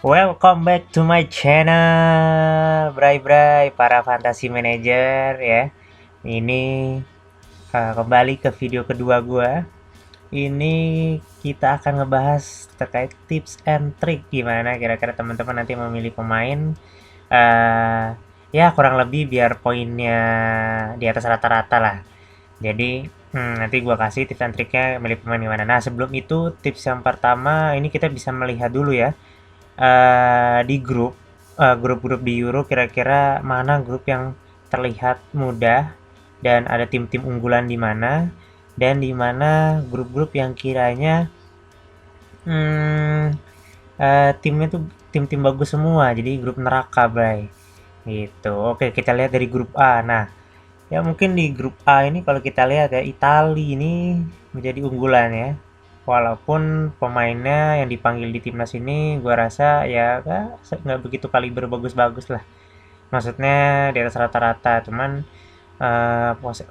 Welcome back to my channel, Bray para fantasy manager ya. Ini kembali ke video kedua gua. Ini kita akan ngebahas terkait tips and trick gimana kira-kira teman-teman nanti memilih pemain. eh ya kurang lebih biar poinnya di atas rata-rata lah. Jadi nanti gua kasih tips and triknya milih pemain gimana. Nah sebelum itu tips yang pertama ini kita bisa melihat dulu ya di grup-grup di Euro kira-kira mana grup yang terlihat mudah dan ada tim-tim unggulan di mana dan di mana grup-grup yang kiranya hmm, timnya tuh tim-tim bagus semua jadi grup neraka bray gitu. Oke kita lihat dari grup A. Nah ya mungkin di grup A ini kalau kita lihat ya Italia ini menjadi unggulan ya. Walaupun pemainnya yang dipanggil di timnas ini gua rasa ya nggak begitu kaliber bagus-bagus lah. Maksudnya di atas rata-rata, cuman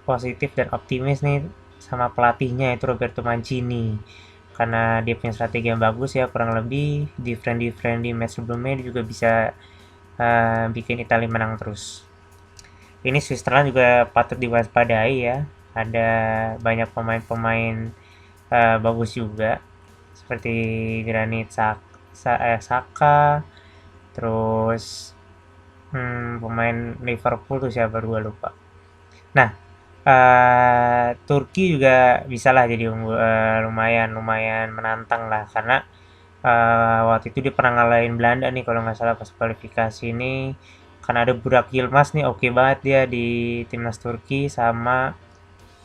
positif dan optimis nih sama pelatihnya itu Roberto Mancini. Karena dia punya strategi yang bagus ya, kurang lebih different di match sebelumnya dia juga bisa bikin Italia menang terus. Ini Switzerland juga patut diwaspadai ya. Ada banyak pemain-pemain bagus juga seperti Granit Saka, terus pemain Liverpool tuh siapa gue lupa. Nah, Turki juga bisa lah jadi lumayan lumayan menantang lah karena waktu itu dia pernah ngalahin Belanda nih kalau nggak salah pas kualifikasi ini karena ada Burak Yilmaz nih oke banget dia di timnas Turki sama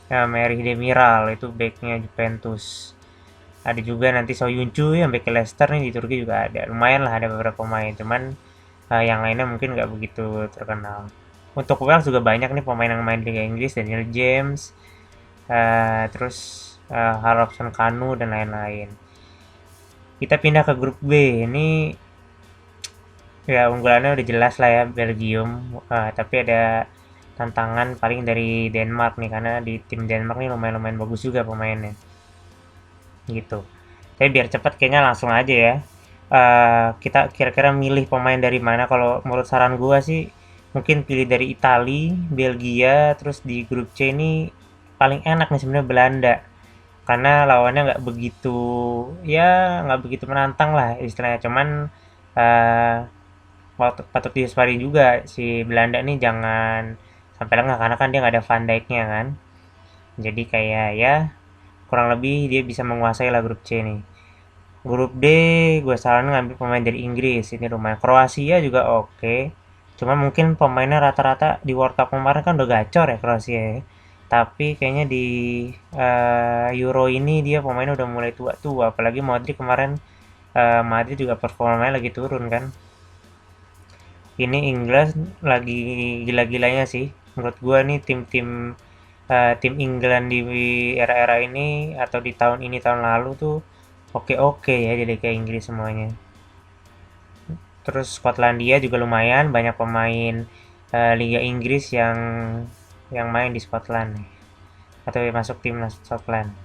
Merih Demiral itu backnya Juventus. Ada juga nanti Soyuncu yang back Leicester nih di Turki juga ada. Lumayan lah ada beberapa pemain, cuman yang lainnya mungkin nggak begitu terkenal. Untuk Wales juga banyak nih pemain yang main di Liga Inggris, Daniel James, terus Harrison Kanu dan lain-lain. Kita pindah ke grup B. Ini ya unggulannya udah jelas lah ya Belgium, tapi ada tantangan paling dari Denmark nih karena di tim Denmark nih lumayan-lumayan bagus juga pemainnya. Gitu. Tapi biar cepat kayaknya langsung aja ya. Kita kira-kira milih pemain dari mana? Kalau menurut saran gua sih mungkin pilih dari Italia, Belgia, terus di grup C ini paling enak nih sebenarnya Belanda. Karena lawannya nggak begitu menantang lah istilahnya. Cuman uh, patut diwaspadai juga si Belanda nih jangan sampai lengah karena kan dia nggak ada Van Dijk-nya kan. Jadi kayak ya kurang lebih dia bisa menguasai lah grup C nih. Grup D gue saranin ngambil pemain dari Inggris ini lumayan. Kroasia juga oke. Cuma mungkin pemainnya rata-rata di World Cup kemarin kan udah gacor ya Kroasia ya. Tapi kayaknya di Euro ini dia pemainnya udah mulai tua-tua. Apalagi Modric kemarin Madrid juga performanya lagi turun kan. Ini Inggris lagi gila-gilanya sih. Menurut gue nih tim England di era-era ini atau di tahun ini tahun lalu tuh oke-oke ya jadi kayak Inggris semuanya. Terus Skotlandia juga lumayan banyak pemain Liga Inggris yang main di Scotland nih atau yang masuk timnas Scotland.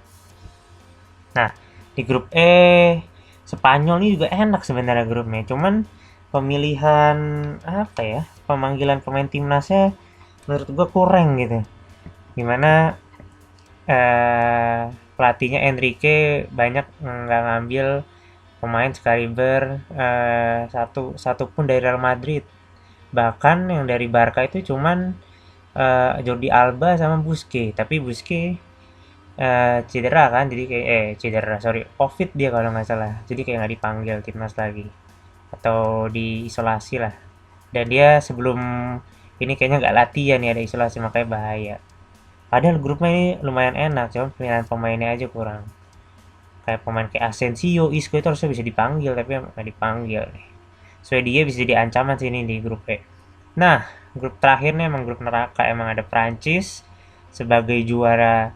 Nah, di grup E Spanyol ini juga enak sebenarnya grupnya. Cuman pemilihan apa ya? Pemanggilan pemain timnasnya menurut gua kurang gitu. Gimana pelatihnya Enrique banyak nggak ngambil pemain sekaliber satu pun dari Real Madrid. Bahkan yang dari Barca itu cuman Jordi Alba sama Busquets. Tapi Busquets cedera kan, jadi kayak cedera sorry COVID dia kalau nggak salah. Jadi kayak nggak dipanggil timnas lagi atau diisolasi lah. Dan dia sebelum ini kayaknya nggak latihan ya ada isolasi makanya bahaya. Padahal grupnya ini lumayan enak, cuma pilihan pemainnya aja kurang. Kayak pemain kayak Asensio, Isco itu harusnya bisa dipanggil, tapi nggak dipanggil nih. Swedia bisa jadi ancaman sini di grup E. Nah, grup terakhirnya emang grup neraka. Emang ada Prancis sebagai juara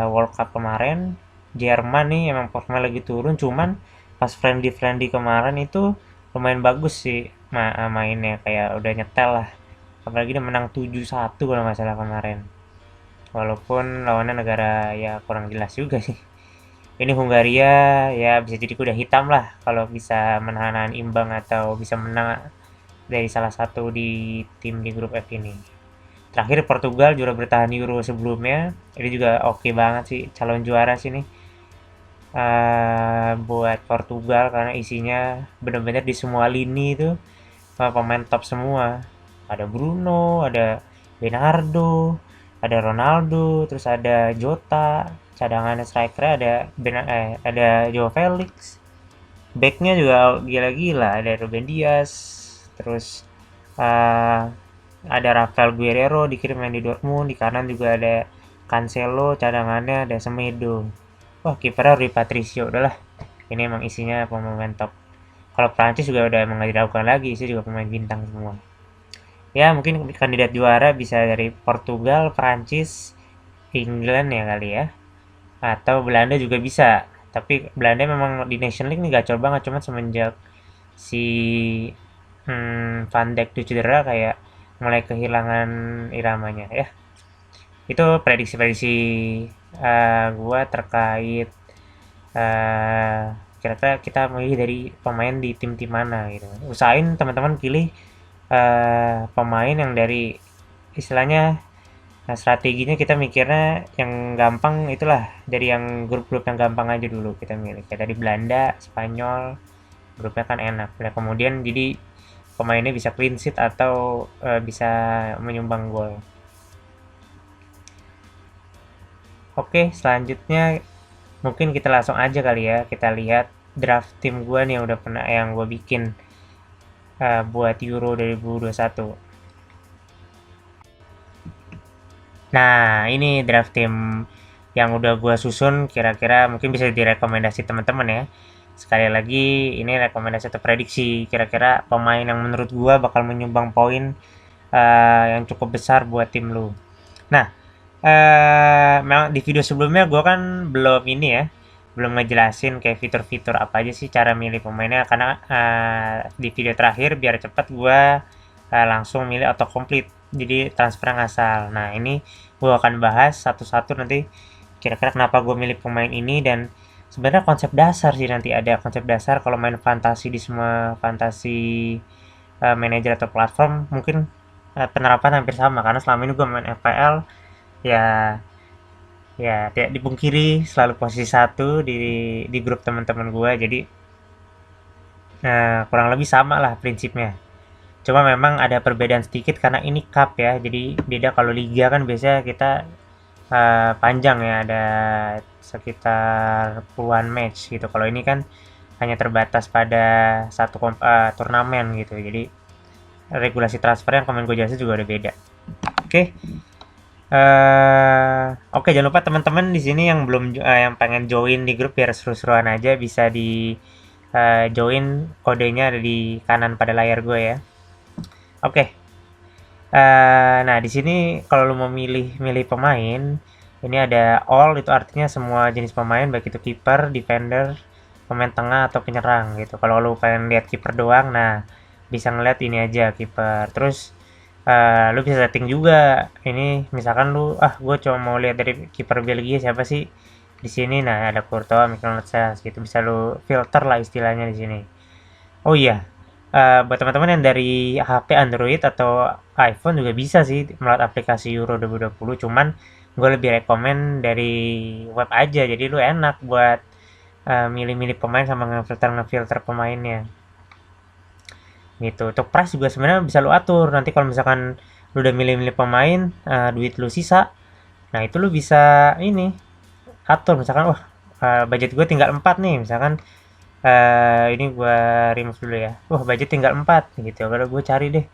World Cup kemarin. Jerman nih emang performa lagi turun, cuman pas friendly kemarin itu lumayan bagus sih mainnya kayak udah nyetel lah. Apalagi dia menang 7-1 kalau nggak salah kemarin. Walaupun lawannya negara ya kurang jelas juga sih. Ini Hungaria ya bisa jadi kuda hitam lah kalau bisa menahan imbang atau bisa menang dari salah satu di tim di grup F ini. Terakhir Portugal juara bertahan Euro sebelumnya, ini juga oke banget sih calon juara sih nih. Buat Portugal karena isinya benar-benar di semua lini itu pemain top semua. Ada Bruno, ada Bernardo, ada Ronaldo, terus ada Jota, cadangan striker ada Joao Felix. Backnya juga gila-gila, ada Ruben Dias, terus eh, ada Rafael Guerrero dikirim main di Dortmund, di kanan juga ada Cancelo, cadangannya ada Semedo. Wah, kipernya Rui Patricio, udahlah. Ini emang isinya pemain top. Kalau Prancis juga udah emang gak diragukan lagi, isi juga pemain bintang semua. Ya, mungkin kandidat juara bisa dari Portugal, Prancis, England ya kali ya. Atau Belanda juga bisa. Tapi Belanda memang di Nation League nih gacor banget, cuma semenjak si Van Dijk itu cedera kayak mulai kehilangan iramanya ya. Itu prediksi-prediksi gua terkait eh kira-kira kita milih dari pemain di tim-tim mana gitu. Usahain teman-teman pilih pemain yang dari istilahnya strateginya kita mikirnya yang gampang itulah dari yang grup-grup yang gampang aja dulu kita milih kayak tadi Belanda, Spanyol, grupnya kan enak. Nah, kemudian jadi pemainnya bisa clean sheet atau bisa menyumbang gol. Oke, selanjutnya mungkin kita langsung aja kali ya kita lihat draft tim gue nih yang udah pernah yang gue bikin buat Euro 2021. Nah, ini draft tim yang udah gue susun kira-kira mungkin bisa direkomendasi teman-teman ya. Sekali lagi ini rekomendasi atau prediksi kira-kira pemain yang menurut gue bakal menyumbang poin yang cukup besar buat tim lu. Nah, memang di video sebelumnya gue kan belum ini ya, belum ngejelasin kayak fitur-fitur apa aja sih cara milih pemainnya karena di video terakhir biar cepet gue langsung milih autocomplete jadi transfer ngasal. Nah ini gue akan bahas satu-satu nanti kira-kira kenapa gue milih pemain ini dan sebenarnya konsep dasar sih nanti ada konsep dasar kalau main fantasi di semua fantasi manager atau platform mungkin penerapan hampir sama karena selama ini gue main FPL ya ya tidak dipungkiri selalu posisi satu di grup teman-teman gue jadi kurang lebih sama lah prinsipnya. Cuma memang ada perbedaan sedikit karena ini cup ya. Jadi beda kalau liga kan biasanya kita panjang ya, ada sekitar puluhan match gitu. Kalau ini kan hanya terbatas pada satu turnamen gitu. Jadi regulasi transfer yang kemarin gue jelasin juga udah beda. Oke. Oke, jangan lupa teman-teman di sini yang belum yang pengen join di grup biar seru-seruan aja bisa di join, kodenya ada di kanan pada layar gue ya. Oke. Nah di sini kalau lu mau milih pemain, ini ada all itu artinya semua jenis pemain baik itu kiper, defender, pemain tengah atau penyerang gitu. Kalau lu pengen lihat kiper doang, nah bisa ngeliat ini aja kiper. Terus lu bisa setting juga. Ini misalkan lu gue cuma mau lihat dari kiper Belgia siapa sih di sini. Nah ada Courtois, Mikel gitu bisa lu filter lah istilahnya di sini. Oh iya, buat teman-teman yang dari HP Android atau iPhone juga bisa sih melalui aplikasi Euro 2020, cuman gue lebih rekomen dari web aja, jadi lu enak buat milih-milih pemain sama ngefilter pemainnya. Gitu. Untuk price juga sebenarnya bisa lu atur. Nanti kalau misalkan lu udah milih-milih pemain, duit lu sisa, nah itu lu bisa ini atur misalkan budget gue tinggal 4 nih misalkan ini gue remove dulu ya. Budget tinggal 4 gitu. Kalau gue cari deh.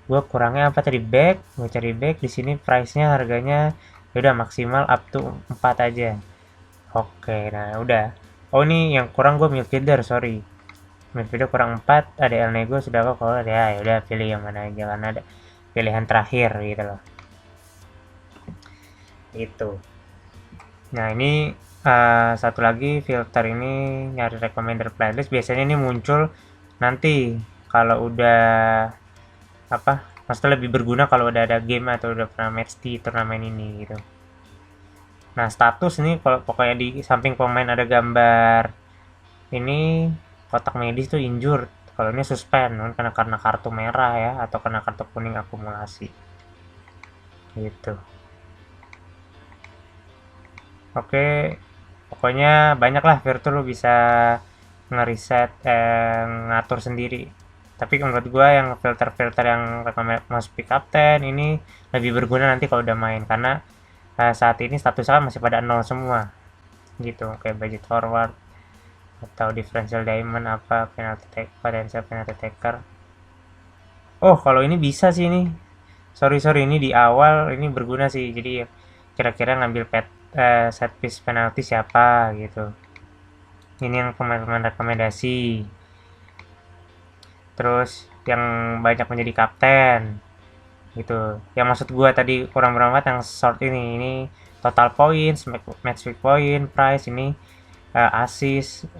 Gue kurangnya apa tadi back, gue cari back di sini price-nya harganya ya udah maksimal up to 4 aja. Oke, nah udah. Oh ini yang kurang gue midfielder, sorry. Midfielder kurang 4, ada El Nego sudah apa kalau ya udah pilih yang mana aja karena ada pilihan terakhir gitu loh. Itu. Nah ini satu lagi filter ini nyari recommender playlist biasanya ini muncul nanti kalau udah maksudnya lebih berguna kalau udah ada game atau udah pernah match di turnamen ini gitu. Nah, status ini kalau pokoknya di samping pemain ada gambar ini kotak medis tuh injured. Kalau ini suspend kan karena kartu merah ya atau karena kartu kuning akumulasi. Gitu. Oke, pokoknya banyak lah Virtu lu bisa ngeriset ngatur sendiri. Tapi menurut gua yang filter-filter yang must pick captain ini lebih berguna nanti kalau udah main karena saat ini statusnya kan masih pada nol semua gitu kayak budget forward atau differential diamond apa penalty take potential penalty taker. Oh, kalau ini bisa sih ini. Sorry ini di awal ini berguna sih. Jadi kira-kira ngambil set piece penalty siapa gitu. Ini yang pemain-pemain rekomendasi. Terus yang banyak menjadi kapten gitu. Yang maksud gua tadi kurang berempat yang short ini total points, match week point, price ini assist,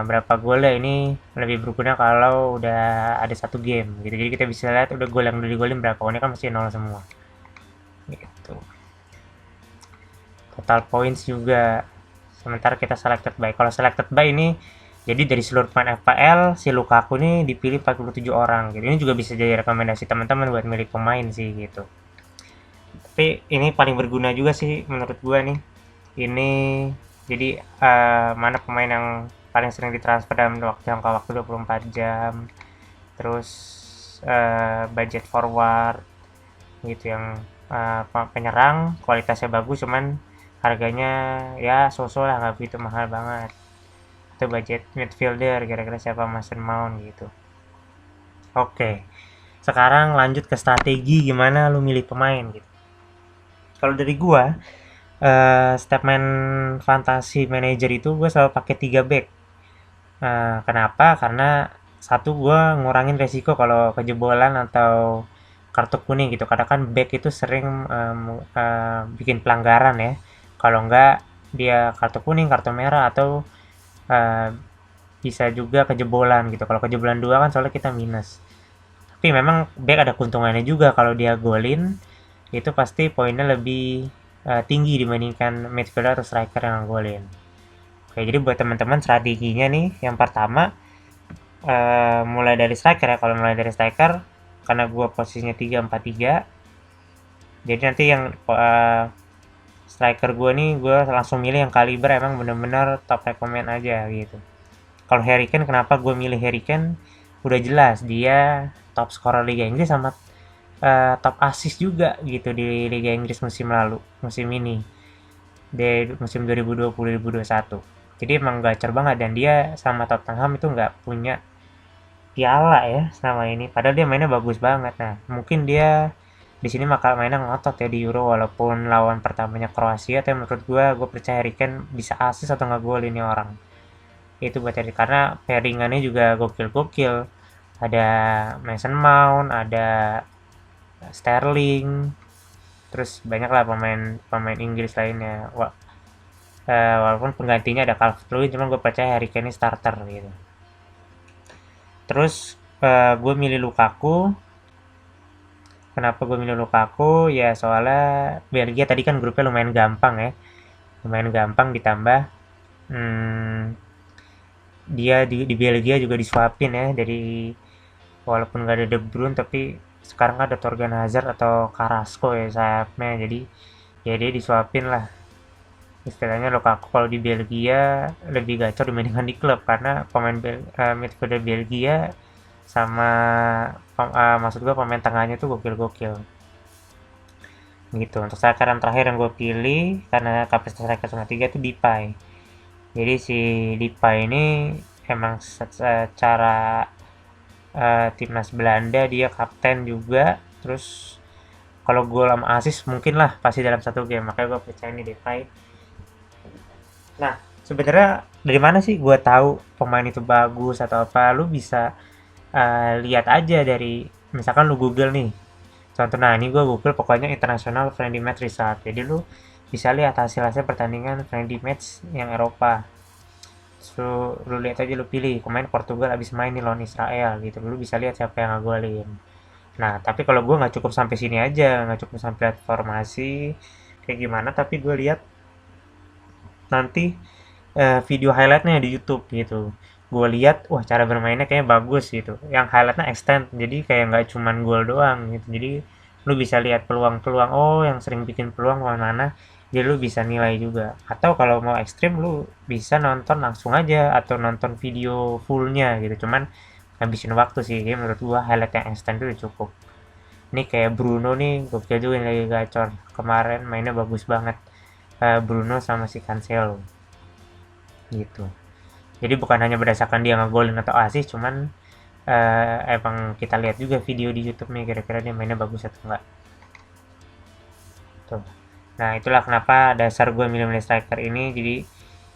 berapa golnya ini lebih berguna kalau udah ada satu game gitu. Jadi kita bisa lihat udah gol yang udah digolin berapa. Ini kan masih nol semua. Gitu. Total points juga. Sementara kita selected by. Kalau selected by ini jadi dari seluruh pemain FPL si Lukaku ini dipilih 47 orang gitu. Ini juga bisa jadi rekomendasi teman-teman buat milih pemain sih gitu. Tapi ini paling berguna juga sih menurut gua nih. Ini jadi mana pemain yang paling sering ditransfer dalam jangka waktu 24 jam. Terus budget forward gitu yang penyerang kualitasnya bagus cuman harganya ya so-so lah nggak begitu mahal banget. Itu budget midfielder kira-kira siapa Mason Mount gitu. Oke, sekarang lanjut ke strategi gimana lu milih pemain gitu. Kalau dari gua Stepman Fantasy Manager itu gue selalu pakai 3 back. Kenapa? Karena satu gue ngurangin resiko kalau kejebolan atau kartu kuning gitu. Kadang kan back itu sering bikin pelanggaran ya. Kalau enggak dia kartu kuning, kartu merah atau uh, bisa juga kejebolan gitu. Kalau kejebolan dua kan soalnya kita minus. Tapi memang back ada keuntungannya juga kalau dia golin itu pasti poinnya lebih tinggi dibandingkan midfielder atau striker yang golin. Oke, jadi buat teman-teman strateginya nih, yang pertama mulai dari striker ya. Kalau mulai dari striker, karena gue posisinya 3-4-3, jadi nanti yang striker gue nih, gue langsung milih yang kaliber emang bener-bener top recommend aja gitu. Kalau Harry Kane, kenapa gue milih Harry Kane? Udah jelas, dia top scorer Liga Inggris sama top assist juga gitu di Liga Inggris musim ini. Di musim 2020-2021. Jadi emang gacor banget dan dia sama Tottenham itu nggak punya piala ya selama ini. Padahal dia mainnya bagus banget. Nah, mungkin dia di sini maka mainnya ngotot ya di Euro walaupun lawan pertamanya Kroasia. Tapi menurut gue percaya Harry Kane bisa assist atau nggak gol ini orang. Itu buat Harry karena pairingannya juga gokil-gokil. Ada Mason Mount, ada Sterling, terus banyak lah pemain Inggris lainnya. Walaupun penggantinya ada Calvert-Lewin, cuman gue percaya Harry Kane ini starter gitu. Terus gue milih Lukaku. Kenapa gue milih Lukaku? Ya soalnya Belgia tadi kan grupnya lumayan gampang ya, lumayan gampang ditambah hmm, dia di Belgia juga disuapin ya dari walaupun gak ada De Bruyne tapi sekarang ada Torgan Hazard atau Carrasco ya sayapnya, jadi ya dia disuapin lah istilahnya. Lukaku kalau di Belgia lebih gacor dibandingkan di klub karena midfielder Belgia sama maksud gue pemain tengahnya tuh gokil-gokil gitu. Untuk striker yang terakhir yang gue pilih karena kapasitas striker cuma 3 itu Depay. Jadi si Depay ini emang secara timnas Belanda dia kapten juga, terus kalau gol sama assist mungkin lah pasti dalam satu game, makanya gue percaya ini Depay. Nah, sebenarnya dari mana sih gue tahu pemain itu bagus atau apa? Lu bisa lihat aja dari misalkan lu Google nih. Contoh, nah ini gue Google pokoknya International Friendly Match Result. Jadi lu bisa lihat hasil-hasil pertandingan friendly match yang Eropa. So, lu lihat aja, lu pilih pemain Portugal abis main nih lawan Israel gitu. Lu bisa lihat siapa yang ngegolin. Nah, tapi kalau gue nggak cukup sampai sini aja, nggak cukup sampai lihat formasi kayak gimana, tapi gue lihat nanti video highlightnya di YouTube gitu. Gue lihat, wah cara bermainnya kayaknya bagus gitu. Yang highlightnya extend, jadi kayak nggak cuman gol doang gitu. Jadi lu bisa lihat peluang-peluang, oh yang sering bikin peluang mana, jadi lu bisa nilai juga. Atau kalau mau ekstrim, lu bisa nonton langsung aja atau nonton video fullnya gitu. Cuman habisin waktu sih, jadi menurut gua highlight yang extend itu cukup. Ini kayak Bruno nih, gokil juga yang lagi gacor. Kemarin mainnya bagus banget. Bruno sama si Cancelo gitu. Jadi bukan hanya berdasarkan dia ngegolin atau assist, cuman emang kita lihat juga video di YouTube nih kira-kira dia mainnya bagus atau enggak. Tuh. Nah, itulah kenapa dasar gue milih-milih striker ini. Jadi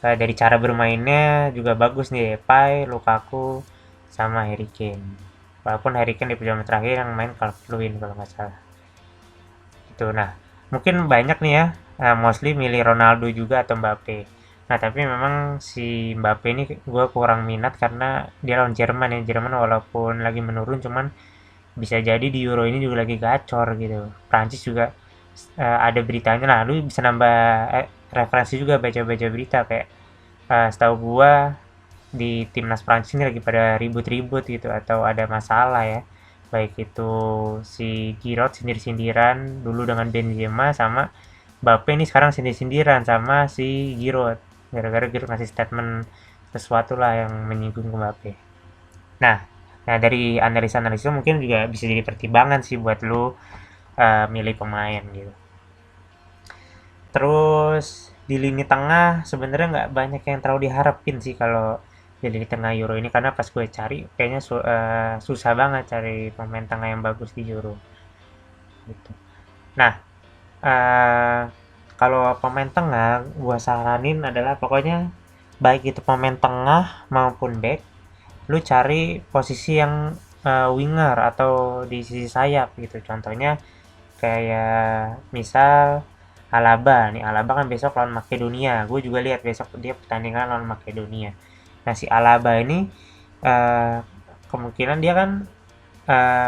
dari cara bermainnya juga bagus nih, Depay, Lukaku, sama Harry Kane. Walaupun Harry Kane di pertemuan terakhir yang main Calvert-Lewin kalau nggak salah. Itu. Nah, mungkin banyak nih ya, mostly milih Ronaldo juga atau Mbappe. Nah, tapi memang si Mbappe ini gue kurang minat karena dia lawan Jerman ya. Jerman walaupun lagi menurun, cuman bisa jadi di Euro ini juga lagi gacor gitu. Prancis juga ada beritanya lah. Lu bisa nambah referensi juga baca-baca berita kayak setahu gua di timnas Prancis ini lagi pada ribut-ribut gitu atau ada masalah ya, baik itu si Giroud sindir-sindiran dulu dengan Benzema sama Mbappe ini sekarang sindir-sindiran sama si Giroud gara-gara Giroud ngasih statement sesuatu lah yang menyinggung ke Mbappe. Nah, dari analisa-analisa mungkin juga bisa jadi pertimbangan sih buat lu milih pemain gitu. Terus di lini tengah sebenarnya nggak banyak yang terlalu diharapin sih kalau di lini tengah Euro ini karena pas gue cari kayaknya susah banget cari pemain tengah yang bagus di Euro gitu. Nah, eh, kalau pemain tengah gue saranin adalah pokoknya baik itu pemain tengah maupun back, lu cari posisi yang winger atau di sisi sayap gitu. Contohnya kayak misal Alaba nih, Alaba kan besok lawan Makedonia. Gue juga lihat besok dia pertandingan lawan Makedonia. Nah, si Alaba ini eh, kemungkinan dia kan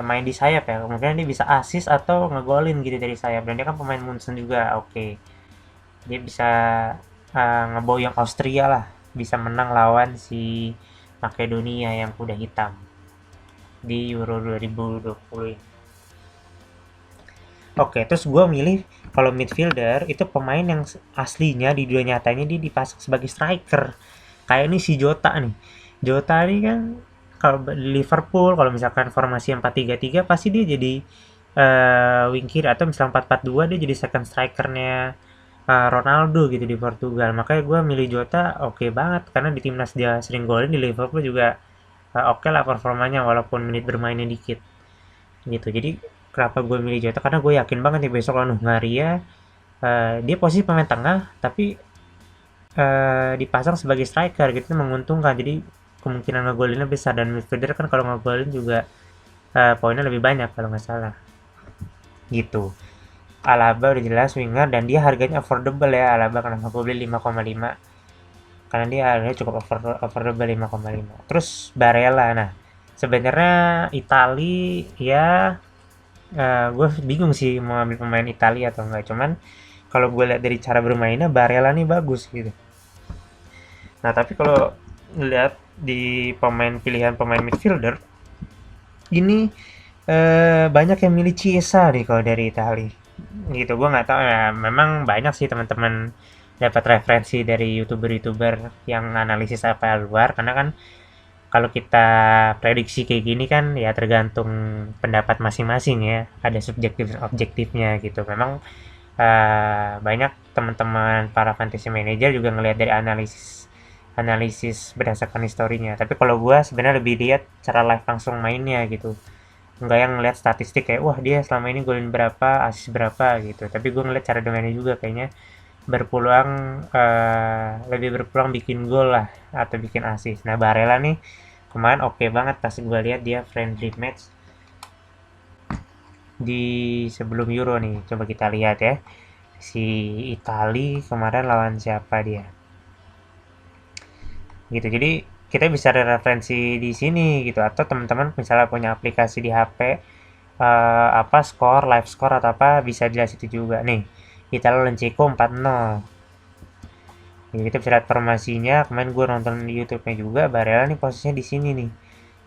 main di sayap ya. Kemungkinan dia bisa assist atau ngegolin gitu dari sayap. Dan dia kan pemain Munchen juga. Oke. Dia bisa ngeboyong Austria lah. Bisa menang lawan si Makedonia yang kuda hitam di Euro 2020 ini. Oke, terus gue milih kalau midfielder itu pemain yang aslinya di dunia nyatanya dia dipasang sebagai striker. Kayak ini si Jota nih. Jota ini kan kalau di Liverpool kalau misalkan formasi 4-3-3 pasti dia jadi wing kiri atau misalnya 4-4-2 dia jadi second strikernya Ronaldo gitu di Portugal. Makanya gue milih Jota oke banget karena di timnas dia sering golin di Liverpool juga oke lah performanya walaupun menit bermainnya dikit gitu. Jadi kenapa gue milih Jota karena gue yakin banget nih besok lawan Hungaria dia posisi pemain tengah tapi dipasang sebagai striker gitu menguntungkan, jadi kemungkinan ngegolinnya besar dan midfielder kan kalau ngegolin juga poinnya lebih banyak kalau nggak salah gitu. Alaba udah jelas winger dan dia harganya affordable ya. Alaba kenapa gue beli 5,5 karena dia harganya cukup affordable 5,5. Terus Barella, nah sebenarnya Itali ya gue bingung sih mau ambil pemain Italia atau enggak, cuman kalau gue lihat dari cara bermainnya Barella nih bagus gitu. Nah tapi kalau ngeliat di pilihan pemain midfielder ini banyak yang milih Chiesa nih kalau dari Italia gitu. Gue nggak tahu ya, memang banyak sih teman-teman dapat referensi dari youtuber-youtuber yang analisis apa luar karena kan kalau kita prediksi kayak gini kan ya tergantung pendapat masing-masing ya, ada subjektif dan objektifnya gitu. Memang banyak teman-teman para fantasy manager juga ngelihat dari analisis analisis berdasarkan historinya, tapi kalau gue sebenarnya lebih lihat cara live langsung mainnya gitu, nggak yang ngeliat statistik kayak wah dia selama ini golin berapa assist berapa gitu, tapi gue ngeliat cara bermainnya juga kayaknya berpeluang lebih berpeluang bikin gol lah atau bikin assist. Nah Barella nih kemarin oke banget pas gue lihat dia friendly match di sebelum Euro nih. Coba kita lihat ya si Itali kemarin lawan siapa dia gitu. Jadi kita bisa ada referensi di sini gitu, atau teman-teman misalnya punya aplikasi di HP apa skor live skor atau apa bisa dilihat situ juga nih. Kita lawan Ceko 4-0 Jadi kita bisa lihat formasinya. Kemarin gue nonton di YouTube-nya juga, Barella nih posisinya di sini nih.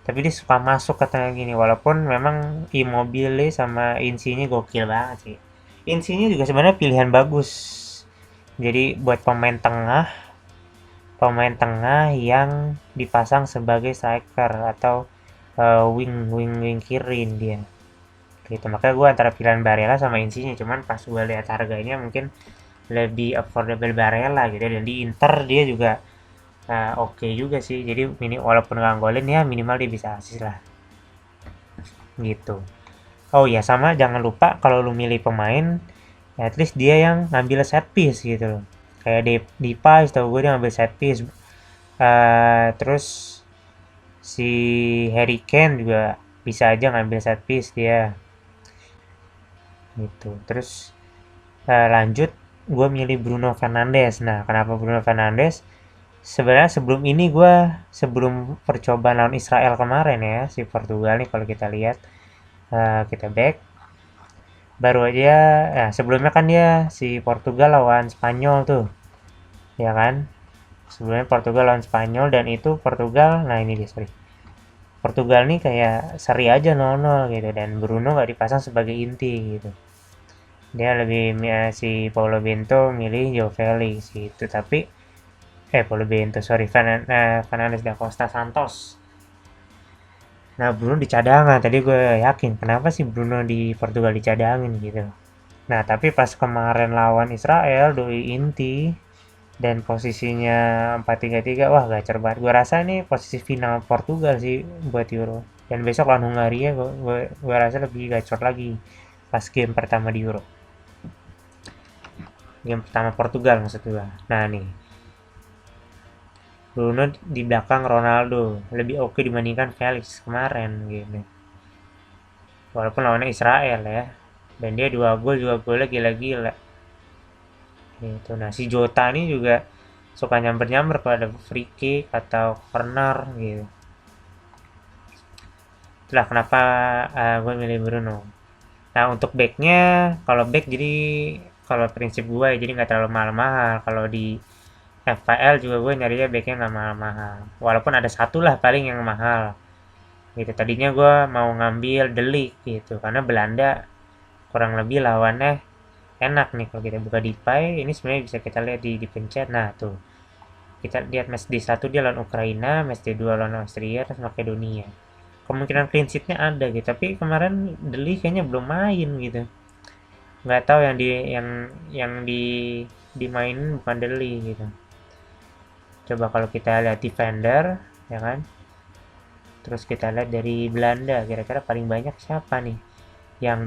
Tapi dia suka masuk katanya gini, walaupun memang Immobile sama Insigne gokil banget sih. Insigne juga sebenarnya pilihan bagus. Jadi buat pemain tengah yang dipasang sebagai striker atau wing wing wing kiri dia. Gitu. Makanya gue antara pilihan Barella sama Insigne, cuman pas gue lihat harganya mungkin lebih affordable Barella gitu. Dan di Inter dia juga oke juga sih. Jadi walaupun nggak golin ya minimal dia bisa assist lah. Gitu. Oh ya, sama jangan lupa kalau lu milih pemain, ya at least dia yang ngambil set piece gitu loh. Kayak di PAS tau gue dia ngambil set piece. Terus si Harry Kane juga bisa aja ngambil set piece dia gitu. Terus lanjut gue milih Bruno Fernandes. Nah, kenapa Bruno Fernandes? Sebenarnya sebelum percobaan lawan Israel kemarin ya, si Portugal nih kalau kita lihat, kita back baru aja, ya sebelumnya kan dia si Portugal lawan Spanyol tuh, ya kan? Sebelumnya Portugal lawan Spanyol dan itu Portugal, nah ini dia sorry. Portugal nih kayak seri aja 0-0 gitu dan Bruno nggak dipasang sebagai inti gitu. Dia lebih si Paulo Bento milih Joao Felix gitu. Tapi Paulo Bento sorry Fernandes da Costa Santos. Nah Bruno di cadangan. Tadi gue yakin kenapa sih Bruno di Portugal dicadangin gitu. Nah tapi pas kemarin lawan Israel doi inti dan posisinya 4-3-3, wah gacor banget. Gue rasa nih posisi final Portugal sih buat Euro. Dan besok lawan Hungaria gue rasa lebih gacor lagi pas game pertama di Euro. Game pertama Portugal maksud gue. Nah nih, Bruno di belakang Ronaldo lebih oke dibandingkan Felix kemarin gitu. Walaupun lawannya Israel ya, dan dia 2 gol juga golnya gila-gila. Gitu. Nah si Jota ini juga suka nyamber-nyamber kalau ada free kick atau corner gitu. Itulah kenapa gue milih Bruno. Nah untuk backnya, kalau back jadi kalau prinsip gue ya, jadi nggak terlalu mahal-mahal. Kalau di FPL juga gue nyarinya backnya nggak mahal-mahal. Walaupun ada satu lah paling yang mahal. Gitu. Tadinya gue mau ngambil De Ligt gitu, karena Belanda kurang lebih lawannya enak nih kalau kita buka Depay. Ini sebenarnya bisa kita lihat di pencet. Nah tuh kita lihat match D1 dia lawan Ukraina, match D2 lawan Austria, terus Makedonia. Kemungkinan clean sheet-nya ada gitu, tapi kemarin De Ligt kayaknya belum main gitu. Nggak tahu yang dimainin bukan De Ligt gitu. Coba kalau kita lihat defender ya kan, terus kita lihat dari Belanda kira-kira paling banyak siapa nih yang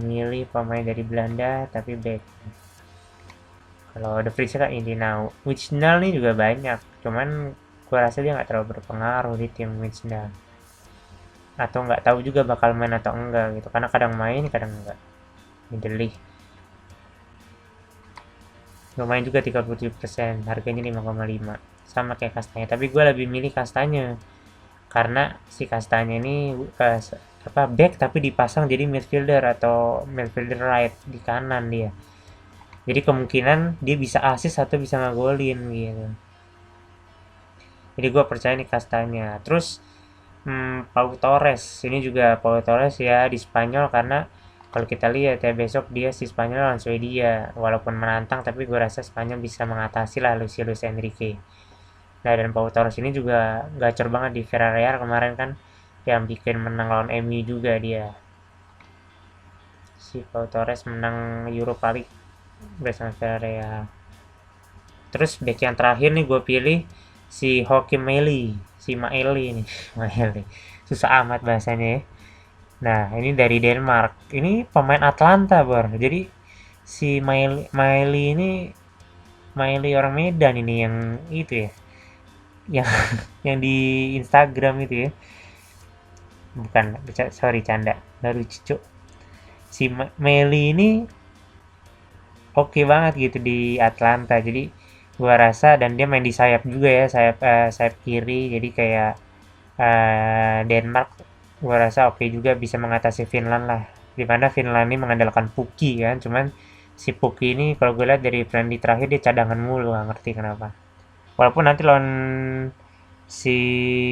milih pemain dari Belanda tapi back. Kalau De Vries kan Indenau, Wijnaldum nih juga banyak, cuman gue rasa dia nggak terlalu berpengaruh di tim Wijnaldum, atau nggak tahu juga bakal main atau enggak gitu, karena kadang main kadang enggak. Middle lumayan juga 37%, harganya 5,5 sama kayak Kastanya, tapi gue lebih milih Kastanya karena si Kastanya ini back tapi dipasang jadi midfielder atau midfielder right di kanan dia, jadi kemungkinan dia bisa assist atau bisa ngagolin gitu. Jadi gue percaya nih Kastanya. Terus Pau Torres ini juga, Pau Torres ya di Spanyol, karena kalau kita lihat ya besok dia si Spanyol lawan Swedia, walaupun menantang tapi gue rasa Spanyol bisa mengatasi lah Luis Enrique. Nah dan Pau Torres ini juga gacor banget di Villarreal kemarin kan, yang bikin menang lawan MU juga dia. Si Pau Torres menang Europa League bersama Villarreal. Terus back yang terakhir nih gue pilih si Hoki Maeli, si Maeli nih, Maeli. Susah amat bahasanya ya. Nah, ini dari Denmark. Ini pemain Atlanta, Bor. Jadi si Maeli ini Maeli orang Medan ini yang itu ya. Yang yang di Instagram itu ya. Bukan, sorry canda. Baru cucu. Si Maeli ini oke banget gitu di Atlanta. Jadi gua rasa, dan dia main di sayap juga ya, sayap kiri. Jadi kayak Denmark gua rasa oke juga bisa mengatasi Finland lah. Dimana Finland ini mengandalkan Pukki kan, cuman si Puki ini kalau gue lihat dari friendly terakhir dia cadangan mulu, gak ngerti kenapa. Walaupun nanti lawan si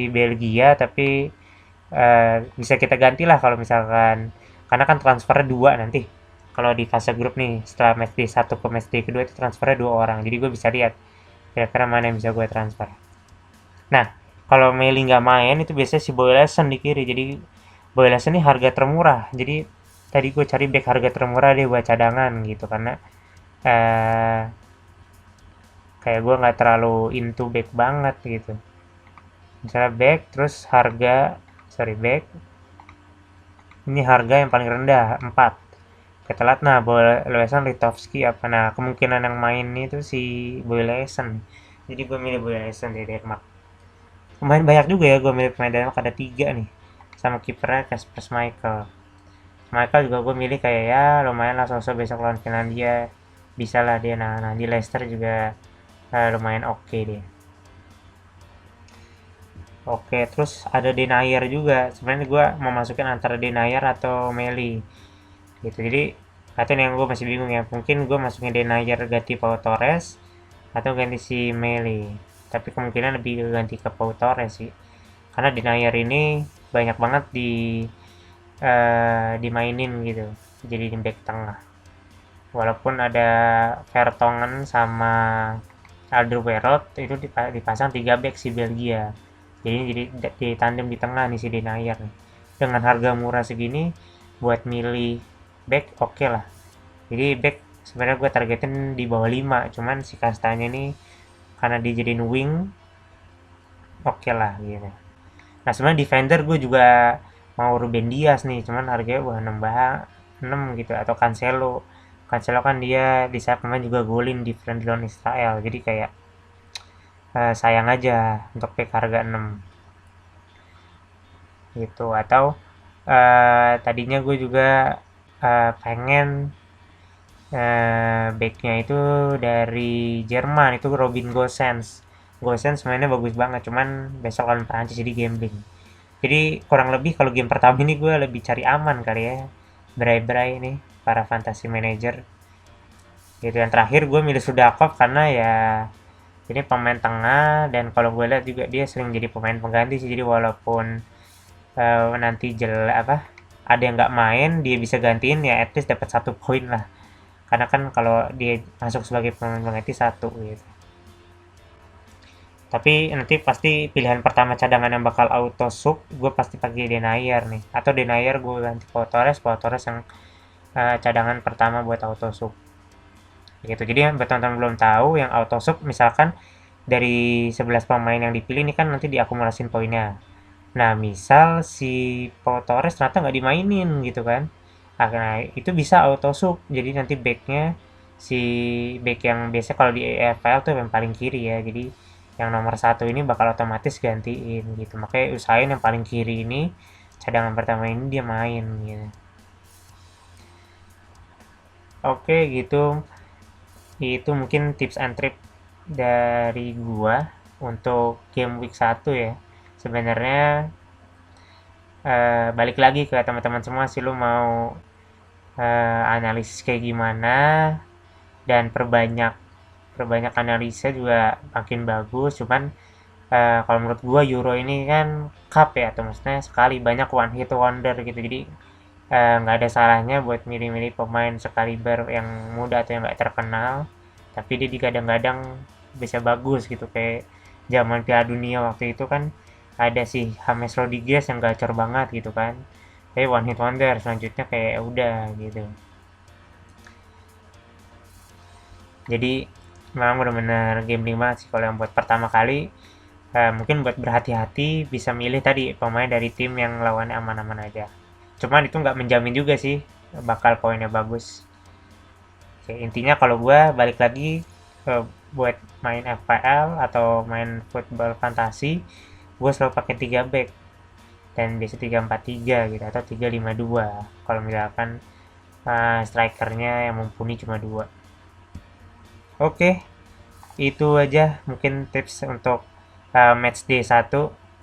Belgia, tapi bisa kita ganti lah kalau misalkan, karena kan transfernya dua nanti. Kalau di fase grup nih, setelah match day 1 ke match day kedua itu transfernya dua orang. Jadi gue bisa lihat kira-kira mana yang bisa gue transfer. Nah, kalau Meli nggak main itu biasanya si Boy Lesson di kiri. Jadi Boy Lesson ini harga termurah. Jadi tadi gue cari back harga termurah deh buat cadangan gitu, karena eh kayak gue nggak terlalu into back banget gitu. Misalnya back terus back ini harga yang paling rendah 4. Kita lihat, nah Boy Lesson Litovski apa, nah kemungkinan yang main itu si Boy Lesson. Jadi gue milih Boy Lesson di Denmark. Lumayan banyak juga ya gue milih pemain Denmark, ada 3 nih, sama kipernya Kasper Schmeichel. Schmeichel juga gue milih kayak ya lumayan lah, sosok besok lawan Finlandia bisa lah dia. Nah di Leicester juga lumayan oke dia. Oke, terus ada Denayer juga. Sebenarnya gue mau masukin antara Denayer atau Meli gitu. Jadi atau yang gue masih bingung ya, mungkin gue masukin Denayer ganti Pau Torres atau ganti si Meli. Tapi kemungkinan lebih ganti ke Pau Torres sih, karena Denayer ini banyak banget dimainin gitu, jadi di back tengah. Walaupun ada Vertonghen sama Alderweireld itu dipasang 3 back si Belgia. Jadi di tandem di tengah nih si Denayer nih. Dengan harga murah segini buat milih back oke lah. Jadi back sebenarnya gue targetin di bawah 5, cuman si Kastanya ini karena dijadiin wing oke lah gitu. Nah sebenarnya defender gue juga mau Ruben Dias nih, cuman harganya wah nambah 6 gitu, atau Cancelo. Cancelo kan dia di saat pemain juga golin di friendly lawan Israel, jadi kayak sayang aja untuk pick harga 6 gitu. Atau tadinya gue juga pengen backnya itu dari Jerman, itu Robin Gosens. Gosens mainnya bagus banget, cuman besok lawan Prancis jadi gambling. Jadi kurang lebih kalau game pertama ini gue lebih cari aman kali ya, berai-berai nih para fantasy manager gitu. Yang terakhir gue milih Sudakov karena ya ini pemain tengah, dan kalau gue lihat juga dia sering jadi pemain pengganti sih. Jadi walaupun nanti jelek apa ada yang nggak main, dia bisa gantiin ya, at least dapat 1 poin lah, karena kan kalau dia masuk sebagai pemain pengganti 1 gitu. Tapi nanti pasti pilihan pertama cadangan yang bakal auto sub gue pasti pakai Denayer nih, atau Denayer gue ganti Pau Torres yang cadangan pertama buat auto sub gitu. Jadi yang teman-teman belum tahu, yang auto sub misalkan dari 11 pemain yang dipilih ini kan nanti diakumulasin poinnya. Nah misal si Pau Torres ternyata nggak dimainin gitu kan, nah itu bisa auto sub, jadi nanti backnya si back yang biasa kalau di EFL tuh yang paling kiri ya, jadi yang nomor 1 ini bakal otomatis gantiin gitu. Makanya usahain yang paling kiri ini cadangan pertama ini dia main gitu. Oke gitu, itu mungkin tips and trick dari gua untuk game week 1 ya. Sebenarnya balik lagi ke teman-teman semua sih, lu mau analisis kayak gimana, dan perbanyak perbanyak analisa juga makin bagus. Cuman kalau menurut gua Euro ini kan cup ya, atau maksudnya sekali banyak one hit wonder gitu. Jadi nggak ada salahnya buat milih-milih pemain sekaliber yang muda atau yang nggak terkenal, tapi dia digadang-gadang bisa bagus gitu. Kayak zaman Piala Dunia waktu itu kan ada si James Rodriguez yang gacor banget gitu kan, tapi one hit wonder selanjutnya kayak udah gitu. Jadi memang benar-benar gambling banget sih kalau yang buat pertama kali. Mungkin buat berhati-hati bisa milih tadi pemain dari tim yang lawannya aman-aman aja. Cuman itu nggak menjamin juga sih bakal poinnya bagus. Oke, intinya kalau gue balik lagi buat main FPL atau main football fantasi, gue selalu pakai 3 back, dan biasa 3-4-3 gitu, atau 3-5-2 kalau misalkan strikernya yang mumpuni cuma 2. Oke, itu aja mungkin tips untuk match day 1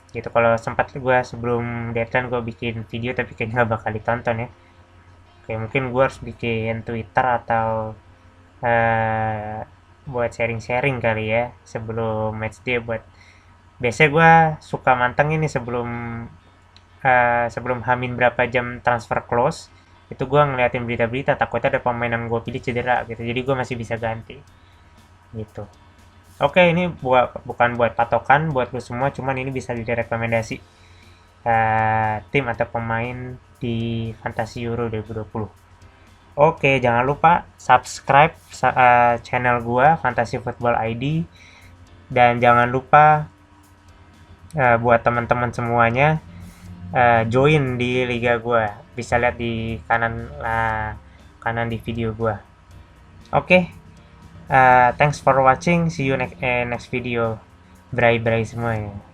gitu. Kalau sempat gue sebelum deadline gue bikin video, tapi kayaknya gak bakal ditonton ya. Oke, mungkin gue harus bikin Twitter atau buat sharing-sharing kali ya sebelum match day. Buat biasanya gue suka manteng ini sebelum hamin berapa jam transfer close, itu gue ngeliatin berita-berita takutnya ada pemain yang gue pilih cedera gitu, jadi gue masih bisa ganti gitu. Oke, ini bukan buat patokan buat lu semua, cuman ini bisa jadi rekomendasi tim atau pemain di Fantasy Euro 2020. Oke, jangan lupa subscribe channel gua Fantasy Football ID, dan jangan lupa buat teman-teman semuanya join di liga gua. Bisa lihat di kanan di video gua. Oke, thanks for watching. See you next video. Bye bye semuanya.